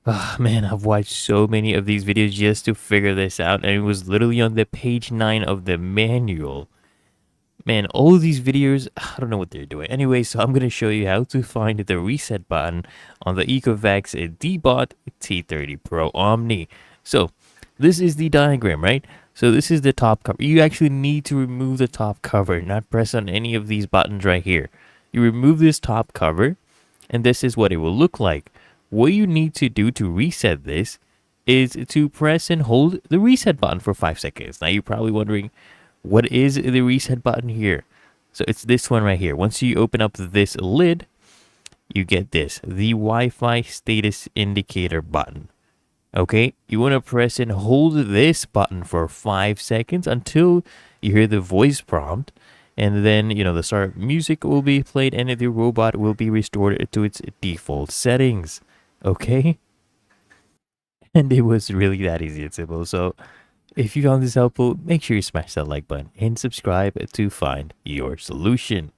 Ah, man, I've watched so many of these videos just to figure this out, and it was literally on the page 9 of the manual. Man, all of these videos, I don't know what they're doing. Anyway, so I'm going to show you how to find the reset button on the ECOVACS DEEBOT T30 Pro OMNI. So, this is the diagram, right? So this is the top cover. You actually need to remove the top cover, not press on any of these buttons right here. You remove this top cover, and this is what it will look like. What you need to do to reset this is to press and hold the reset button for 5 seconds. Now you're probably wondering, what is the reset button here? So it's this one right here. Once you open up this lid, you get this, the Wi-Fi status indicator button. Okay, you want to press and hold this button for 5 seconds until you hear the voice prompt, and then the start music will be played and the robot will be restored to its default settings. Okay, and it was really that easy and simple. So if you found this helpful, make sure you smash that like button and subscribe to find your solution.